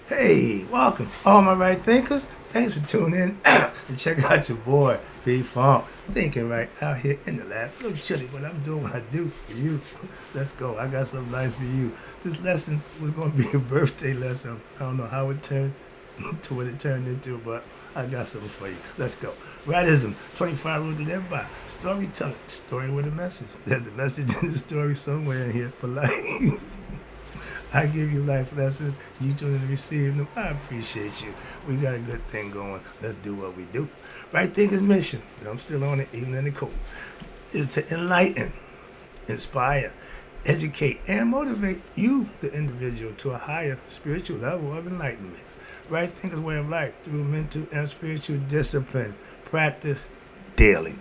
Hey, welcome, all my right thinkers. Thanks for tuning in and check out your boy, P Funk. Thinking right out here in the lab. A little chilly, but I'm doing what I do for you. Let's go. I got something nice for you. This lesson was going to be a birthday lesson. I don't know how it turned to what it turned into, but I got something for you. Let's go. Rightism, 25 rules to live by. Storytelling, story with a message. There's a message in the story somewhere in here for life. I give you life lessons. You tune in to receive them. I appreciate you. We got a good thing going. Let's do what we do. Right Thinker's mission, and I'm still on it even in the cold, is to enlighten, inspire, educate, and motivate you, the individual, to a higher spiritual level of enlightenment. Right Thinker's way of life through mental and spiritual discipline, practice daily,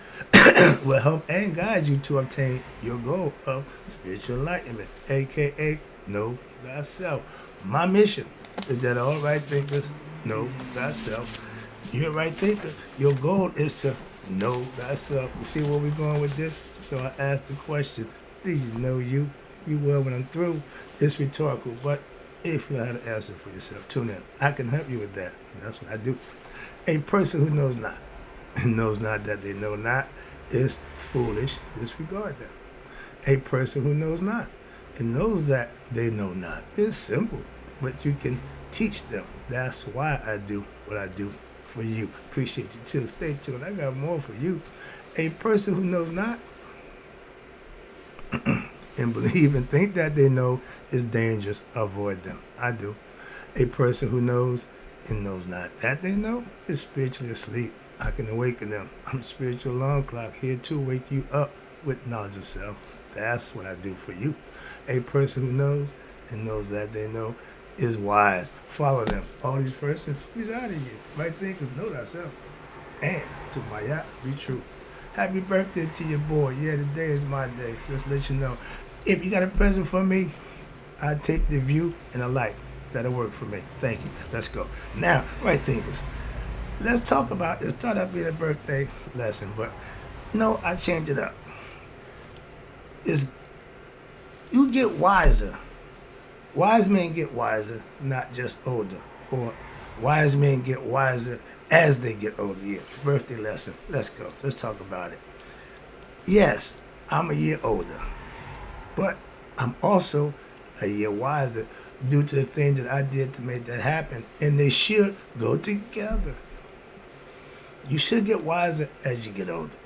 will help and guide you to obtain your goal of spiritual enlightenment, aka know thyself. My mission is that all right thinkers know thyself. You're a right thinker. Your goal is to know thyself. You see where we're going with this? So I asked the question, do you know you? You will when I'm through. It's rhetorical, but if you know how to answer for yourself, tune in. I can help you with that. That's what I do. A person who knows not and knows not that they know not is foolish. Disregard them. A person who knows not and knows that they know not is simple, but you can teach them. That's why I do what I do for you. Appreciate you too. Stay tuned. I got more for you. A person who knows not and believe and think that they know is dangerous. Avoid them. I do. A person who knows and knows not that they know is spiritually asleep. I can awaken them. I'm a spiritual alarm clock here to wake you up with knowledge of self. That's what I do for you. A person who knows and knows that they know is wise. Follow them. All these persons reside in you. Right thinkers know thyself. And to my yacht, be true. Happy birthday to your boy. Yeah, today is my day. Just let you know. If you got a present for me, I take the view and the light. That'll work for me. Thank you. Let's go. Now, right thinkers. Let's talk about, it start out being a birthday lesson, but no, I changed it up. Is you get wiser. Wise men get wiser, not just older. Or wise men get wiser as they get older. Yeah, birthday lesson. Let's go. Let's talk about it. Yes, I'm a year older, but I'm also a year wiser due to the things that I did to make that happen, and they should go together. You should get wiser as you get older.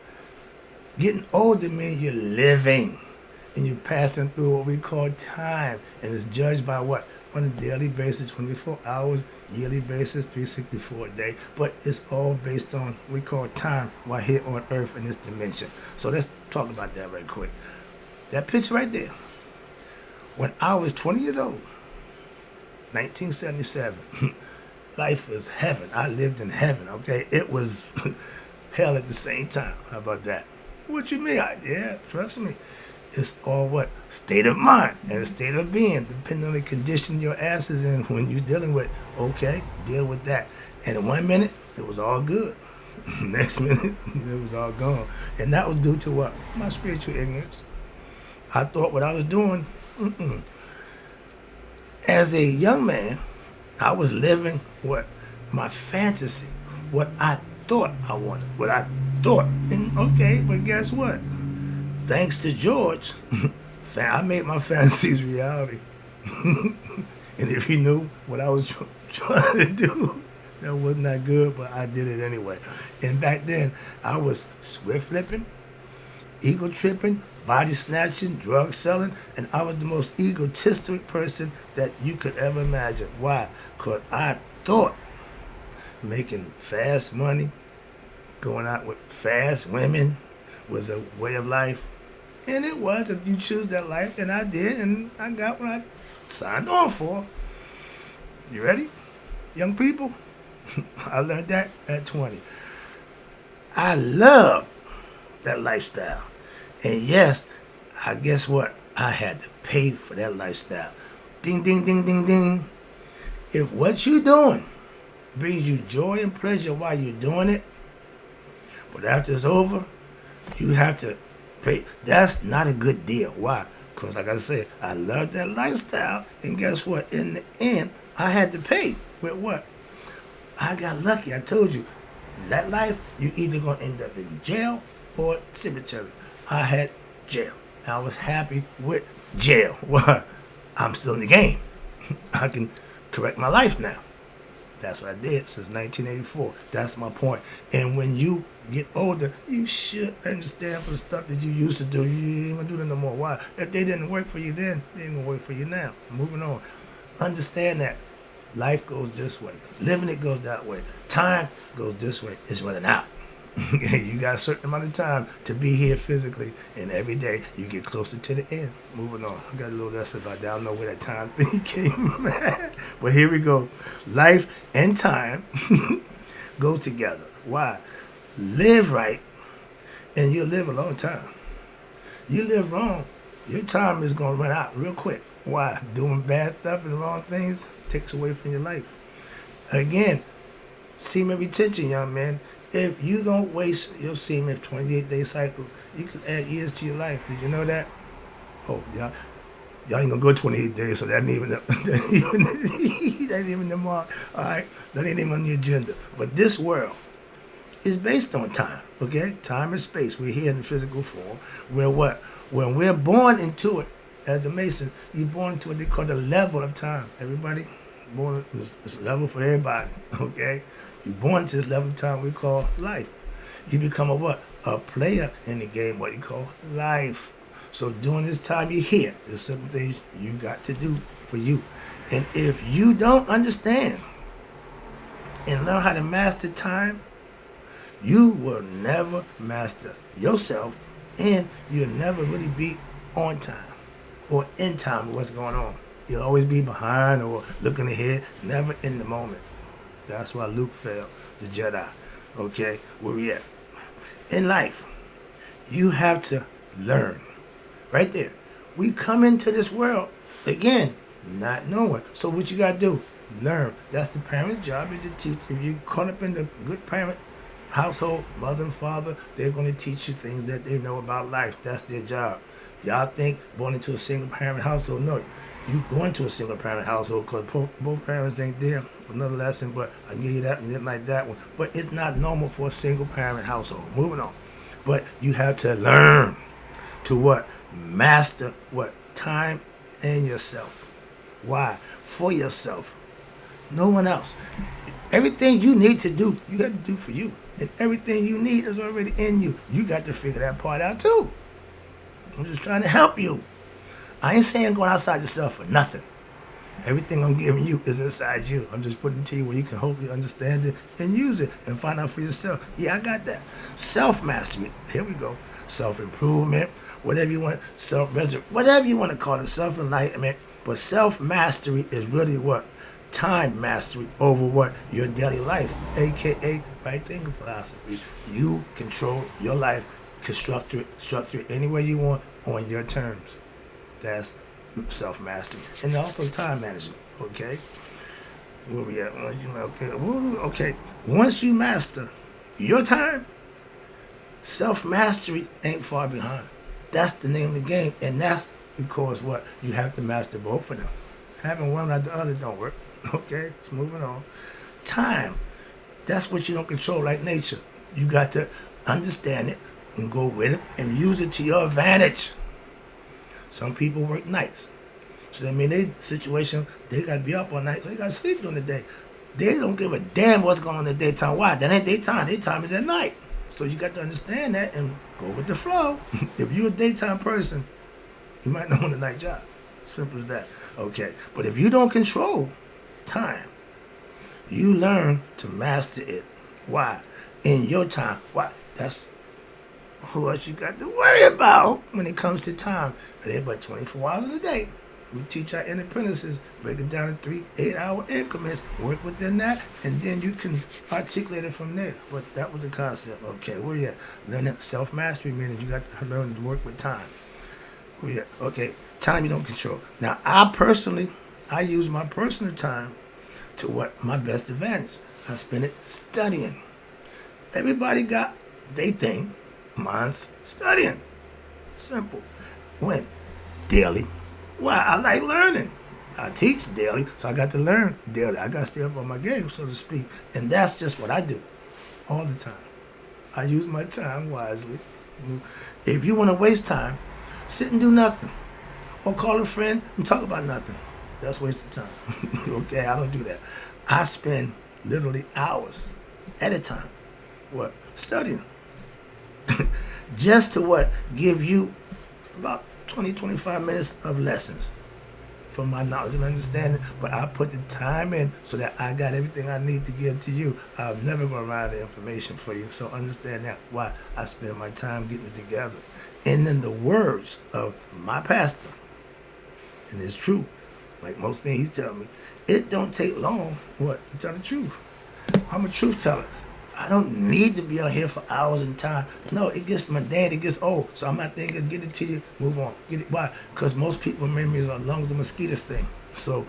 Getting older means you're living and you're passing through what we call time, and it's judged by what? On a daily basis, 24 hours, yearly basis, 364 a day, but it's all based on what we call time while here on earth in this dimension. So let's talk about that right quick. That picture right there, when I was 20 years old, 1977, life was heaven. I lived in heaven, okay? It was hell at the same time. How about that? What you mean? Yeah, trust me. It's all what? State of mind and a state of being, depending on the condition your ass is in when you're dealing with. Okay, deal with that. And in 1 minute, it was all good. Next minute, it was all gone. And that was due to what? My spiritual ignorance. I thought what I was doing, as a young man, I was living what? My fantasy. What I thought I wanted. What I thought. And okay, but guess what? Thanks to George, I made my fantasies reality. And if he knew what I was trying to do, that was not good, but I did it anyway. And back then, I was swift flipping, ego tripping, body snatching, drug selling, and I was the most egotistic person that you could ever imagine. Why? Because I thought making fast money, going out with fast women was a way of life. And it was, if you choose that life, and I did, and I got what I signed on for. You ready? Young people? I learned that at 20. I loved that lifestyle. And yes, I guess what? I had to pay for that lifestyle. Ding, ding, ding, ding, ding. If what you're doing brings you joy and pleasure while you're doing it, but after it's over, you have to pay. That's not a good deal. Why? Because like I said, I love that lifestyle. And guess what? In the end, I had to pay. with what? I got lucky. I told you, that life, you either gonna end up in jail or cemetery. I had jail. I was happy with jail. Why? I'm still in the game. I can correct my life now. That's what I did since 1984. That's my point. And when you get older, you should understand for the stuff that you used to do. You ain't gonna do that no more. Why? If they didn't work for you then, they ain't gonna work for you now. Moving on. Understand that life goes this way. Living it goes that way. Time goes this way. It's running out. You got a certain amount of time to be here physically, and every day you get closer to the end. Moving on. I got a little lesson about that. I don't know where that time thing came. But here we go. Life and time go together. Why? Live right, and you'll live a long time. You live wrong, your time is going to run out real quick. Why? Doing bad stuff and wrong things takes away from your life. Again, semen retention, young man. If you don't waste your semen 28-day cycle, you can add years to your life. Did you know that? Oh, y'all ain't gonna go 28 days, so that ain't even that ain't even the mark. All right, that ain't even on the agenda. But this world is based on time. Okay, time and space. We're here in physical form. We're what? When we're born into it, as a Mason, you're born into what they call the level of time. Everybody born, it's a level for everybody. Okay. You're born to this level of time we call life. You become a what? A player in the game, what you call life. So during this time you're here, there's certain things you got to do for you. And if you don't understand and learn how to master time, you will never master yourself, and you'll never really be on time or in time with what's going on. You'll always be behind or looking ahead, never in the moment. That's why Luke failed, the Jedi. Okay, where we at? In life, you have to learn. Right there. We come into this world, again, not knowing. So what you got to do? Learn. That's the parent's job, is to teach. If you're caught up in the good parent household, mother and father, they're going to teach you things that they know about life. That's their job. Y'all think born into a single parent household? No. You go into a single parent household because both parents ain't there for another lesson, but I give you that and didn't like that one. But it's not normal for a single parent household. Moving on. But you have to learn to what? Master what? Time and yourself. Why? For yourself. No one else. Everything you need to do, you got to do for you. And everything you need is already in you. You got to figure that part out too. I'm just trying to help you. I ain't saying going outside yourself for nothing. Everything I'm giving you is inside you. I'm just putting it to you where you can hopefully understand it and use it and find out for yourself. Yeah, I got that. Self-mastery. Here we go. Self-improvement, whatever you want, whatever you want to call it, self-enlightenment. But self-mastery is really what? Time mastery over what? Your daily life, a.k.a. right thinking philosophy. You control your life, structure it any way you want on your terms. That's self-mastery. And also time management, okay? Where we at? Okay. Once you master your time, self-mastery ain't far behind. That's the name of the game. And that's because what? You have to master both of them. Having one without the other don't work. Okay? It's moving on. Time. That's what you don't control like nature. You got to understand it and go with it and use it to your advantage. Some people work nights. So, I mean, they situation, they got to be up all night, so they got to sleep during the day. They don't give a damn what's going on in the daytime. Why? That ain't daytime. Daytime is at night. So you got to understand that and go with the flow. If you're a daytime person, you might not want a night job. Simple as that. Okay. But if you don't control time, you learn to master it. Why? In your time. Why? That's what you got to worry about when it comes to time. They're but 24 hours in a day. We teach our apprentices, break it down in 3 8-hour increments, work within that, and then you can articulate it from there. But that was the concept. Okay, where you at? Learning self-mastery means you got to learn to work with time. Where you at? Okay, time you don't control. Now, I use my personal time to what? My best advantage. I spend it studying. Everybody got their thing. Mine's studying. Simple. When? Daily. Why? I like learning. I teach daily, so I got to learn daily. I got to stay up on my game, so to speak. And that's just what I do all the time. I use my time wisely. If you want to waste time, sit and do nothing. Or call a friend and talk about nothing. That's wasting time. Okay, I don't do that. I spend literally hours at a time. What? Studying. Just to what? Give you about 20, 25 minutes of lessons from my knowledge and understanding, but I put the time in so that I got everything I need to give to you. I'm never going to run out of information for you, so understand that. Why I spend my time getting it together. And in the words of my pastor, and it's true, like most things he's telling me, it don't take long, what, to tell the truth. I'm a truth teller. I don't need to be out here for hours and time. No, it gets mundane, it gets old. So I'm not thinking, get it to you, move on. Get it. Why? Because most people's memories are as long as a mosquito thing. So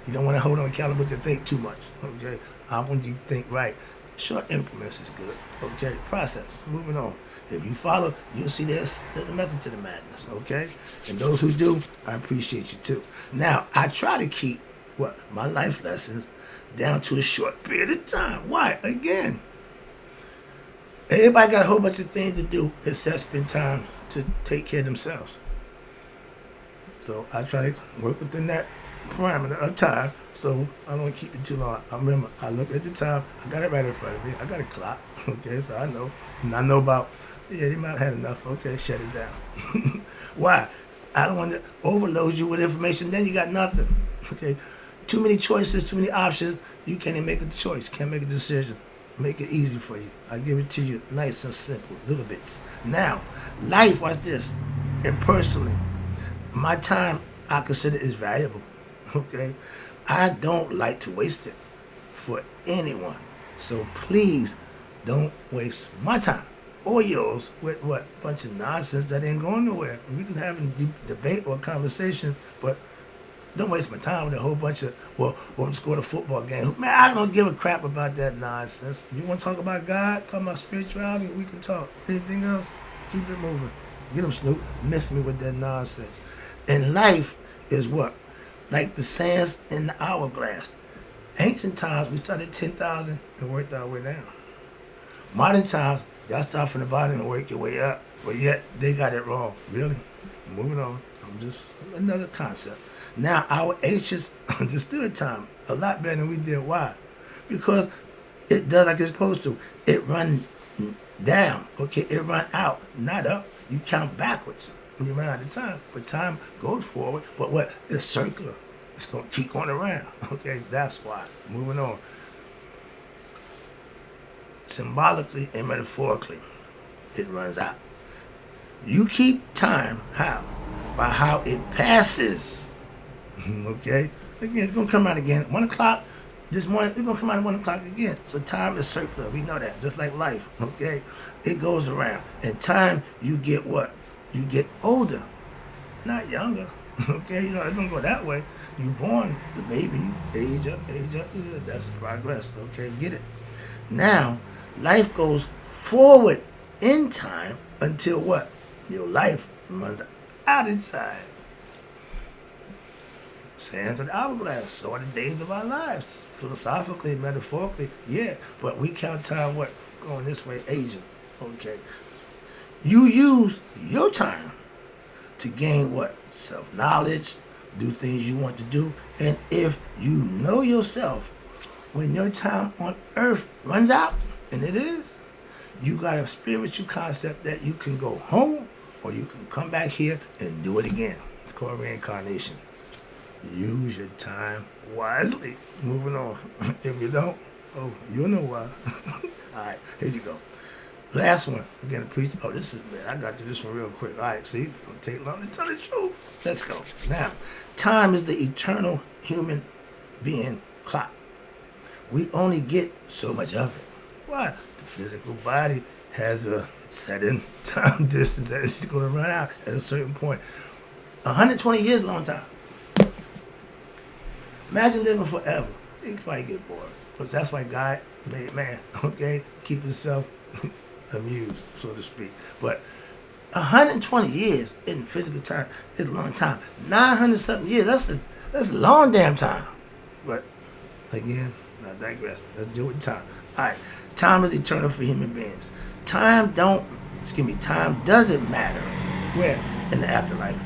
you don't want to hold them accountable to think too much. Okay? I want you to think right. Short increments is good. Okay? Process. Moving on. If you follow, you'll see there's a method to the madness. Okay? And those who do, I appreciate you too. Now, I try to keep my life lessons down to a short period of time. Why? Again, everybody got a whole bunch of things to do except spend time to take care of themselves. So I try to work within that parameter of time, so I don't keep it too long. I remember, I looked at the time, I got it right in front of me. I got a clock, okay, so I know. And I know about, they might have had enough. Okay, shut it down. Why? I don't want to overload you with information, then you got nothing. Okay, too many choices, too many options, you can't even make a choice, you can't make a decision. Make it easy for you. I give it to you nice and simple, little bits. Now, life, watch this. And personally, my time I consider is valuable. Okay? I don't like to waste it for anyone. So please don't waste my time or yours with what? Bunch of nonsense that ain't going nowhere. And we can have a debate or a conversation, but don't waste my time with a whole bunch of, we'll just go to a football game. Man, I don't give a crap about that nonsense. You want to talk about God, talk about spirituality, we can talk. Anything else, keep it moving. Get them, Snoop. Miss me with that nonsense. And life is what? Like the sands in the hourglass. Ancient times, we started at 10,000 and worked our way down. Modern times, y'all start from the bottom and work your way up. But yet, they got it wrong. Really? Moving on. I'm just another concept. Now, our ancients understood time a lot better than we did. Why? Because it does like it's supposed to. It run down, okay? It run out, not up. You count backwards when you run out of time. But time goes forward, but what? It's circular. It's going to keep going around, okay? That's why. Moving on. Symbolically and metaphorically, it runs out. You keep time, how? By how it passes. Okay? Again, it's going to come out again. 1 o'clock this morning, it's going to come out at 1 o'clock again. So time is circular. We know that. Just like life. Okay? It goes around. And time, you get what? You get older. Not younger. Okay? You know, it don't go that way. You born, the baby, you age up. Yeah, that's progress. Okay? Get it? Now, life goes forward in time until what? Your life runs out of time. Sands of the hourglass, so are the days of our lives. Philosophically, metaphorically, yeah. But we count time what? Going this way, Asian. Okay. You use your time to gain what? Self-knowledge, do things you want to do. And if you know yourself, when your time on earth runs out, and it is, you got a spiritual concept that you can go home or you can come back here and do it again. It's called reincarnation. Use your time wisely. Moving on. If you don't, you'll know why. All right, here you go. Last one. Again, preach. Oh, this is bad. I got to do this one real quick. All right, see? Don't take long to tell the truth. Let's go. Now, time is the eternal human being clock. We only get so much of it. Why? The physical body has a certain time distance that it's going to run out at a certain point. 120 years is a long time. Imagine living forever. You probably get bored. Because that's why God made man, okay? Keep himself amused, so to speak. But 120 years in physical time is a long time. 900-something years, that's That's a long damn time. But again, I digress. Let's deal with time. All right, time is eternal for human beings. Time doesn't matter. Where? In the afterlife.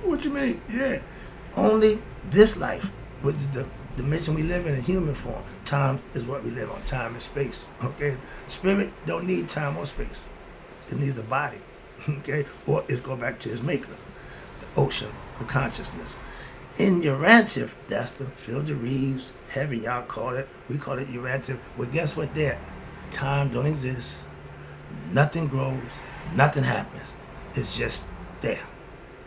What you mean? Yeah. Only this life, which is the dimension we live in human form. Time is what we live on. Time and space. Okay? Spirit don't need time or space. It needs a body. Okay? Or it's go back to its maker, the ocean of consciousness. In Urantia, that's the field of reeds, heaven, y'all call it. We call it Urantia. Well, guess what there? Time don't exist. Nothing grows. Nothing happens. It's just there.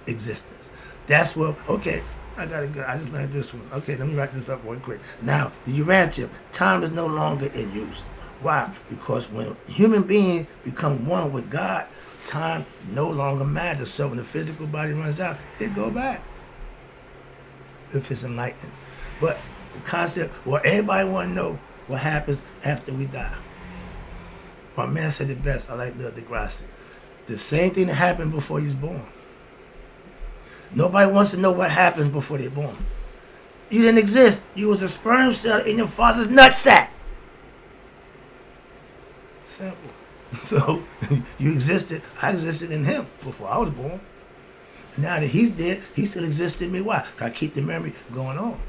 Existence. That's what, okay, I just learned this one. Okay, let me write this up real quick. Now, the Urantia, time is no longer in use. Why? Because when human beings become one with God, time no longer matters. So when the physical body runs out, it go back. If it's enlightened. But the concept, well, everybody want to know what happens after we die. My man said it best. I like the Degrassi. The same thing that happened before you was born. Nobody wants to know what happened before they're born. You didn't exist. You was a sperm cell in your father's nutsack. Simple. So you existed. I existed in him before I was born. Now that he's dead, he still exists in me. Why? I keep the memory going on.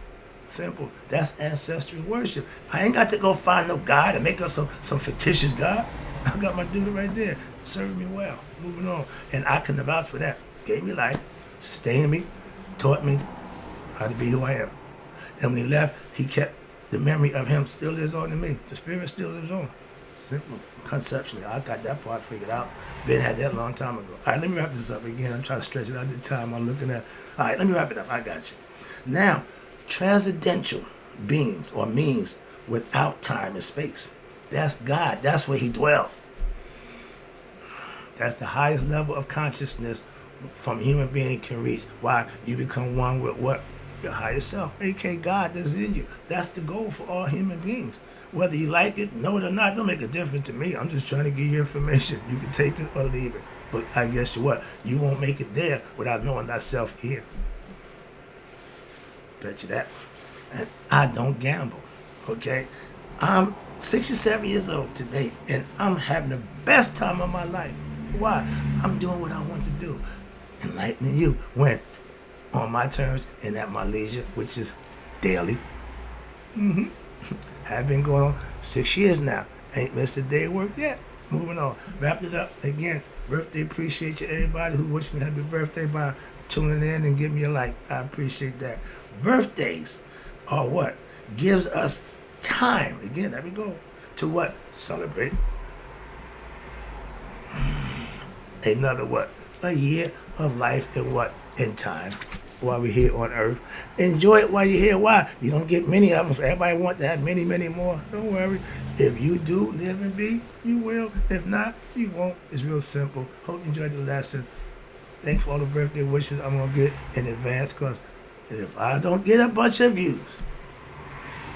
Simple. That's ancestral worship. I ain't got to go find no God and make up some fictitious God. I got my dude right there, serving me well, moving on. And I can vouch for that. Gave me life, sustained me, taught me how to be who I am. And when he left, he kept the memory of him still lives on in me. The spirit still lives on. Simple. Conceptually, I got that part figured out. Ben had that a long time ago. All right, let me wrap this up again. I'm trying to stretch it out the time I'm looking at. All right, let me wrap it up. I got you. Now, transcendental beings or means without time and space. That's God. That's where he dwells. That's the highest level of consciousness from human being can reach. Why? You become one with what? Your higher self, aka God that's in you. That's the goal for all human beings. Whether you like it, know it or not, don't make a difference to me. I'm just trying to give you information. You can take it or leave it. But I guess you what? You won't make it there without knowing thyself here. Bet you that. And I don't gamble. Okay? I'm 67 years old today, and I'm having the best time of my life. Why? I'm doing what I want to do. Enlightening you when on my terms and at my leisure, which is daily. Have been going on 6 years now. Ain't missed a day of work yet. Moving on. Wrapped it up. Again, birthday. Appreciate you, everybody who wished me happy birthday by tuning in and giving me a like. I appreciate that. Birthdays are what? Gives us time. Again, there we go. To what? Celebrate. Another what? A year of life and what? In time. While we're here on earth. Enjoy it while you're here. Why? You don't get many of them. So everybody want to have many, many more. Don't worry. If you do live and be, you will. If not, you won't. It's real simple. Hope you enjoyed the lesson. Thanks for all the birthday wishes I'm going to get in advance, because if I don't get a bunch of views,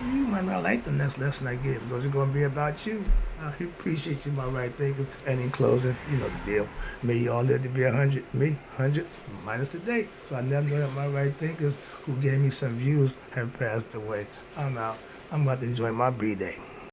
you might not like the next lesson I give, because it's going to be about you. I appreciate you, my right thinkers. And in closing, you know the deal. May you all live to be 100. Me, 100 minus the date. So I never know that my right thinkers who gave me some views have passed away. I'm out. I'm about to enjoy my B-Day.